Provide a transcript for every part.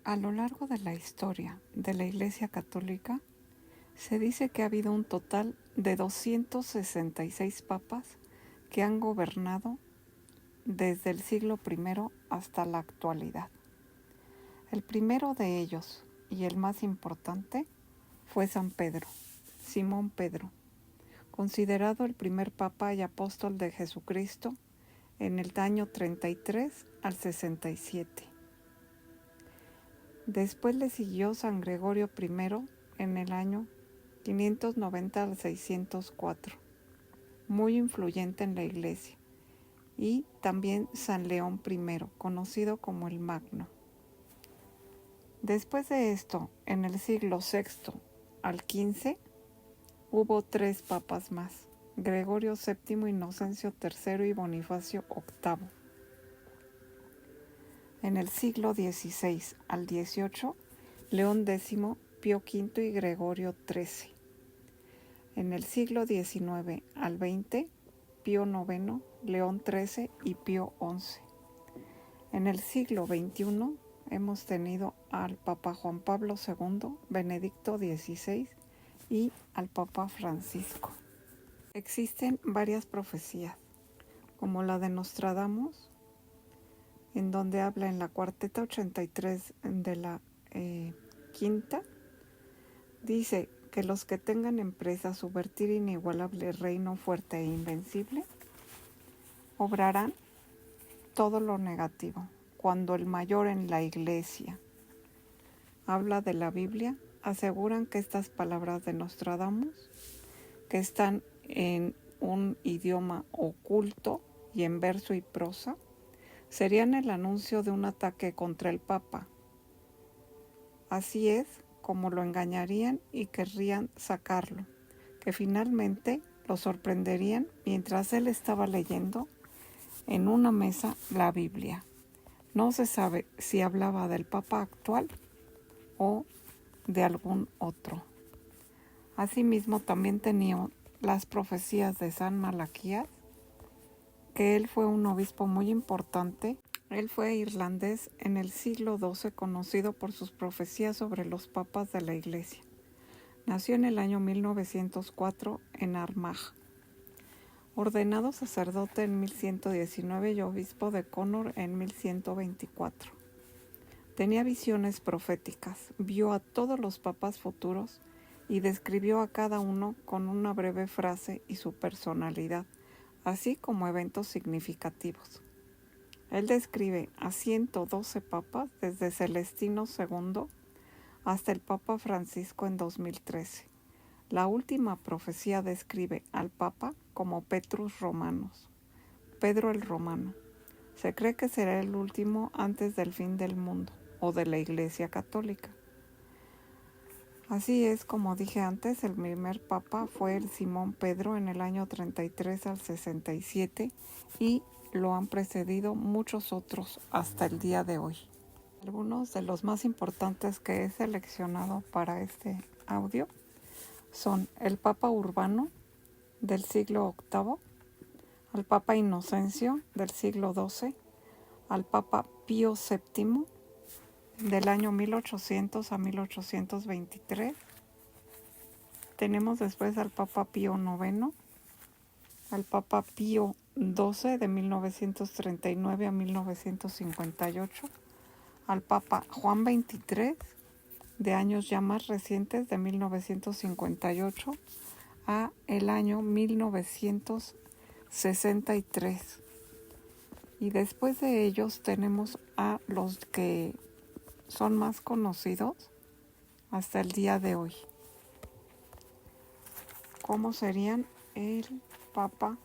A lo largo de la historia de la Iglesia Católica, se dice que ha habido un total de 266 papas que han gobernado desde el siglo I hasta la actualidad. El primero de ellos, y el más importante, fue San Pedro, Simón Pedro, considerado el primer papa y apóstol de Jesucristo en el año 33 al 67. Después le siguió San Gregorio I en el año 590 al 604, muy influyente en la Iglesia, y también San León I, conocido como el Magno. Después de esto, en el siglo VI al XV, hubo 3 papas más: Gregorio VII, Inocencio III y Bonifacio VIII. En el siglo XVI al XVIII, León X, Pío V y Gregorio XIII. En el siglo XIX al XX, Pío IX, León XIII y Pío XI. En el siglo XXI hemos tenido al Papa Juan Pablo II, Benedicto XVI y al Papa Francisco. Existen varias profecías, como la de Nostradamus, en donde habla en la cuarteta 83 de la quinta, dice que los que tengan empresa subvertir inigualable reino fuerte e invencible, obrarán todo lo negativo. Cuando el mayor en la Iglesia habla de la Biblia, aseguran que estas palabras de Nostradamus, que están en un idioma oculto y en verso y prosa, serían el anuncio de un ataque contra el Papa. Así es como lo engañarían y querrían sacarlo, que finalmente lo sorprenderían mientras él estaba leyendo en una mesa la Biblia. No se sabe si hablaba del Papa actual o de algún otro. Asimismo, también tenía las profecías de San Malaquías, que él fue un obispo muy importante. Él fue irlandés en el siglo XII, conocido por sus profecías sobre los papas de la Iglesia. Nació en el año 1904 en Armagh. Ordenado sacerdote en 1119 y obispo de Connor en 1124. Tenía visiones proféticas, vio a todos los papas futuros y describió a cada uno con una breve frase y su personalidad, así como eventos significativos. Él describe a 112 papas desde Celestino II hasta el Papa Francisco en 2013. La última profecía describe al Papa como Petrus Romanus, Pedro el Romano. Se cree que será el último antes del fin del mundo o de la Iglesia Católica. Así es, como dije antes, el primer papa fue el Simón Pedro en el año 33 al 67 y lo han precedido muchos otros hasta el día de hoy. Algunos de los más importantes que he seleccionado para este audio son el Papa Urbano del siglo VIII, al Papa Inocencio del siglo XII, al Papa Pío VII del año 1800 a 1823. Tenemos después al Papa Pío IX, al Papa Pío XII de 1939 a 1958, al Papa Juan XXIII de años ya más recientes, de 1958 a el año 1963. Y después de ellos tenemos a los que son más conocidos hasta el día de hoy, como serían el Papa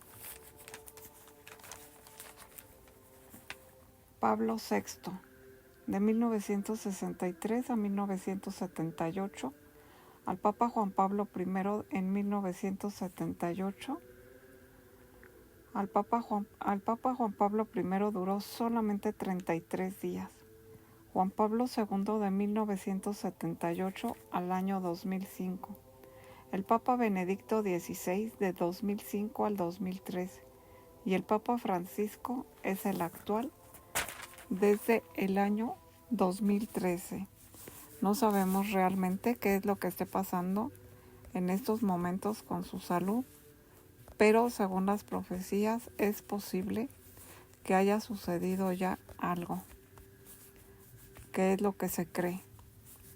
Pablo VI, de 1963 a 1978, al Papa Juan Pablo I en 1978. Al Papa Juan Pablo I duró solamente 33 días. Juan Pablo II de 1978 al año 2005. El Papa Benedicto XVI de 2005 al 2013. Y el Papa Francisco es el actual desde el año 2013. No sabemos realmente qué es lo que esté pasando en estos momentos con su salud, pero según las profecías es posible que haya sucedido ya algo. ¿Qué es lo que se cree?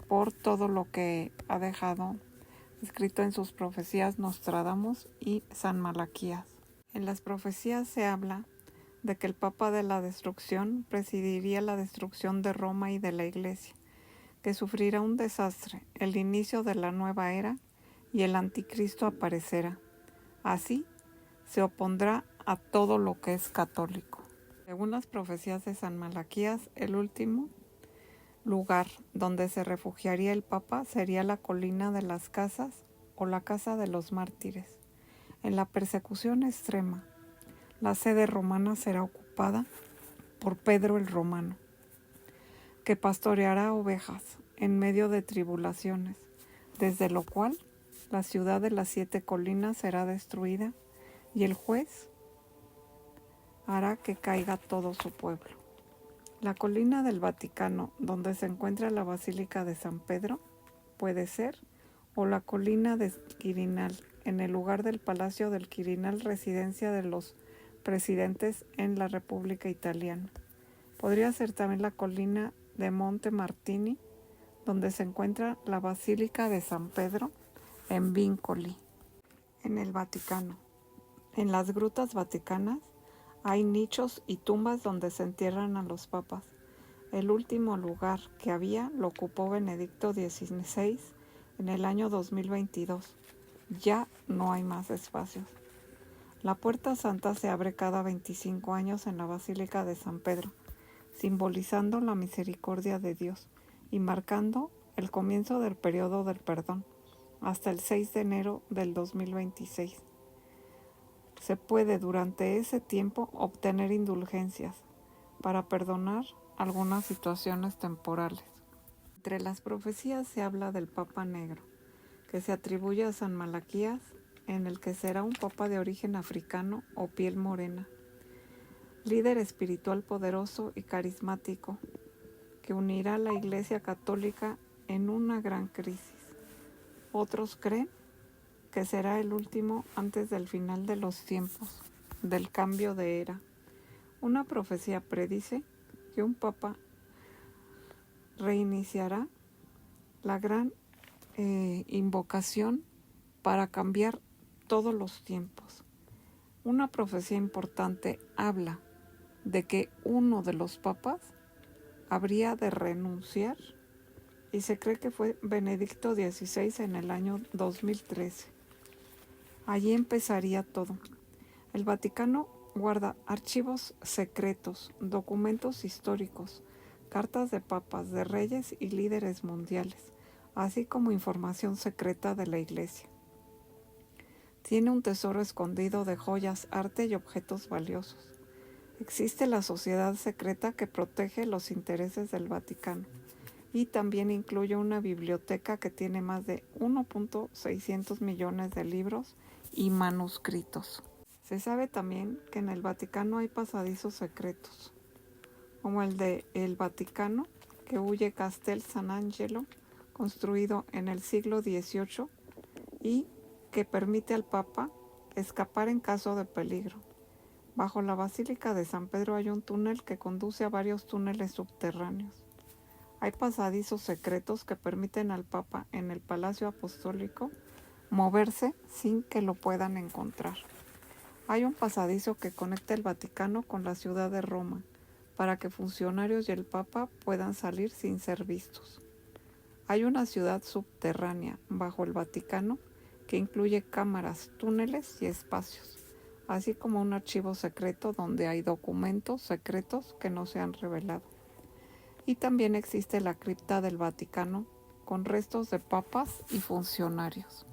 Por todo lo que ha dejado escrito en sus profecías Nostradamus y San Malaquías. En las profecías se habla de que el Papa de la Destrucción presidiría la destrucción de Roma y de la Iglesia, que sufrirá un desastre, el inicio de la nueva era y el anticristo aparecerá. Así se opondrá a todo lo que es católico. Según las profecías de San Malaquías, el último lugar donde se refugiaría el Papa sería la colina de las casas o la casa de los mártires. En la persecución extrema, la sede romana será ocupada por Pedro el Romano, que pastoreará ovejas en medio de tribulaciones, desde lo cual la ciudad de las 7 colinas será destruida y el juez hará que caiga todo su pueblo. La colina del Vaticano, donde se encuentra la Basílica de San Pedro, puede ser, o la colina de Quirinal, en el lugar del Palacio del Quirinal, residencia de los presidentes en la República Italiana. Podría ser también la colina de Monte Martini, donde se encuentra la Basílica de San Pedro en Vincoli. En el Vaticano, en las grutas vaticanas, hay nichos y tumbas donde se entierran a los papas. El último lugar que había lo ocupó Benedicto XVI en el año 2022. Ya no hay más espacios. La Puerta Santa se abre cada 25 años en la Basílica de San Pedro, simbolizando la misericordia de Dios y marcando el comienzo del periodo del perdón, hasta el 6 de enero del 2026. Se puede durante ese tiempo obtener indulgencias para perdonar algunas situaciones temporales. Entre las profecías se habla del Papa Negro, que se atribuye a San Malaquías, en el que será un papa de origen africano o piel morena, líder espiritual poderoso y carismático, que unirá a la Iglesia Católica en una gran crisis. Otros creen que será el último antes del final de los tiempos, del cambio de era. Una profecía predice que un papa reiniciará la gran invocación para cambiar todos los tiempos. Una profecía importante habla de que uno de los papas habría de renunciar y se cree que fue Benedicto XVI en el año 2013. Allí empezaría todo. El Vaticano guarda archivos secretos, documentos históricos, cartas de papas, de reyes y líderes mundiales, así como información secreta de la Iglesia. Tiene un tesoro escondido de joyas, arte y objetos valiosos. Existe la sociedad secreta que protege los intereses del Vaticano y también incluye una biblioteca que tiene más de 1.600 millones de libros y manuscritos. Se sabe también que en el Vaticano hay pasadizos secretos, como el de El Vaticano, que huye Castel Sant'Angelo, construido en el siglo XVIII y que permite al Papa escapar en caso de peligro. Bajo la Basílica de San Pedro hay un túnel que conduce a varios túneles subterráneos. Hay pasadizos secretos que permiten al Papa en el Palacio Apostólico moverse sin que lo puedan encontrar. Hay un pasadizo que conecta el Vaticano con la ciudad de Roma para que funcionarios y el Papa puedan salir sin ser vistos. Hay una ciudad subterránea bajo el Vaticano que incluye cámaras, túneles y espacios, así como un archivo secreto donde hay documentos secretos que no se han revelado. Y también existe la cripta del Vaticano con restos de papas y funcionarios.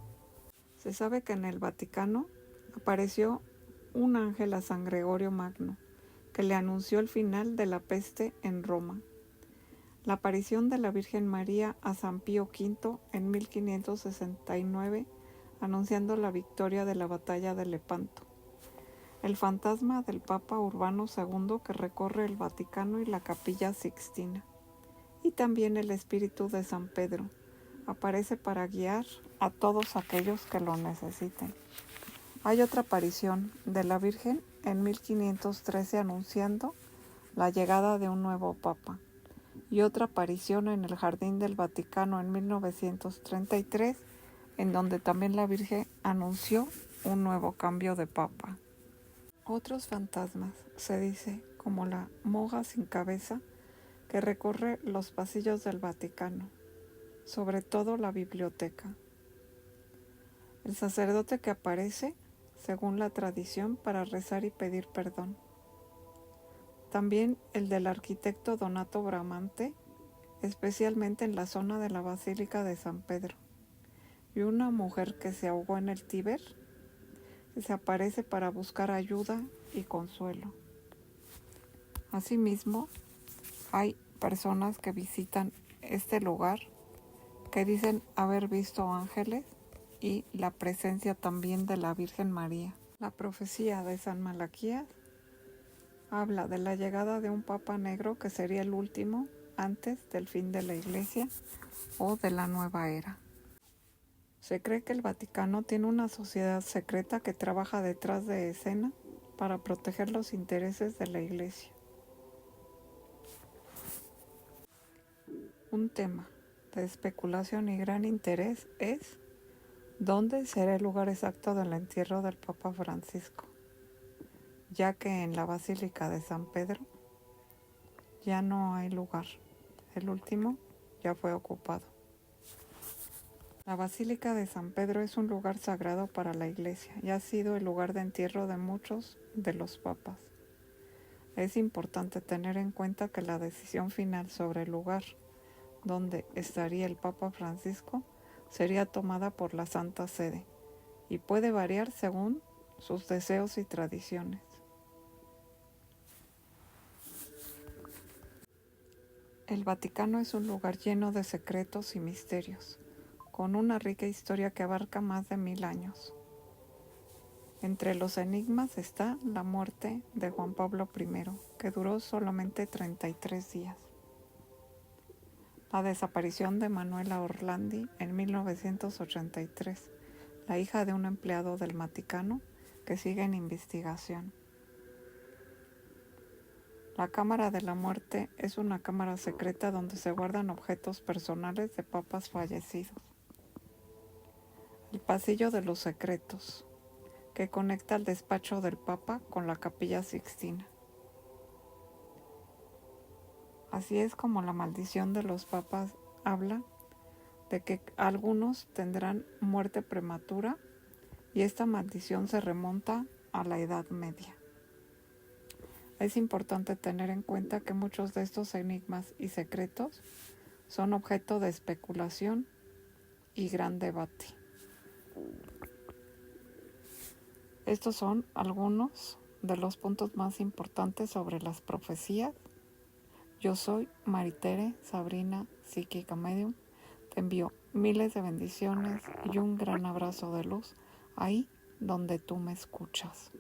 Se sabe que en el Vaticano apareció un ángel a San Gregorio Magno, que le anunció el final de la peste en Roma. La aparición de la Virgen María a San Pío V en 1569, anunciando la victoria de la batalla de Lepanto. El fantasma del Papa Urbano II que recorre el Vaticano y la Capilla Sixtina. Y también el espíritu de San Pedro aparece para guiar a todos aquellos que lo necesiten. Hay otra aparición de la Virgen en 1513 anunciando la llegada de un nuevo papa, y otra aparición en el Jardín del Vaticano en 1933, en donde también la Virgen anunció un nuevo cambio de papa. Otros fantasmas, se dice, como la monja sin cabeza que recorre los pasillos del Vaticano, sobre todo la biblioteca. El sacerdote que aparece, según la tradición, para rezar y pedir perdón. También el del arquitecto Donato Bramante, especialmente en la zona de la Basílica de San Pedro. Y una mujer que se ahogó en el Tíber, que se aparece para buscar ayuda y consuelo. Asimismo, hay personas que visitan este lugar que dicen haber visto ángeles y la presencia también de la Virgen María. La profecía de San Malaquías habla de la llegada de un papa negro que sería el último antes del fin de la Iglesia o de la nueva era. Se cree que el Vaticano tiene una sociedad secreta que trabaja detrás de escena para proteger los intereses de la Iglesia. Un tema de especulación y gran interés es ¿dónde será el lugar exacto del entierro del Papa Francisco? Ya que en la Basílica de San Pedro ya no hay lugar. El último ya fue ocupado. La Basílica de San Pedro es un lugar sagrado para la Iglesia y ha sido el lugar de entierro de muchos de los papas. Es importante tener en cuenta que la decisión final sobre el lugar donde estaría el Papa Francisco sería tomada por la Santa Sede y puede variar según sus deseos y tradiciones. El Vaticano es un lugar lleno de secretos y misterios, con una rica historia que abarca más de 1000 años. Entre los enigmas está la muerte de Juan Pablo I, que duró solamente 33 días. La desaparición de Manuela Orlandi en 1983, la hija de un empleado del Vaticano que sigue en investigación. La Cámara de la Muerte es una cámara secreta donde se guardan objetos personales de papas fallecidos. El Pasillo de los Secretos, que conecta el despacho del Papa con la Capilla Sixtina. Así es como la maldición de los papas habla de que algunos tendrán muerte prematura y esta maldición se remonta a la Edad Media. Es importante tener en cuenta que muchos de estos enigmas y secretos son objeto de especulación y gran debate. Estos son algunos de los puntos más importantes sobre las profecías. Yo soy Maritere Sabrina, psíquica medium. Te envío miles de bendiciones y un gran abrazo de luz ahí donde tú me escuchas.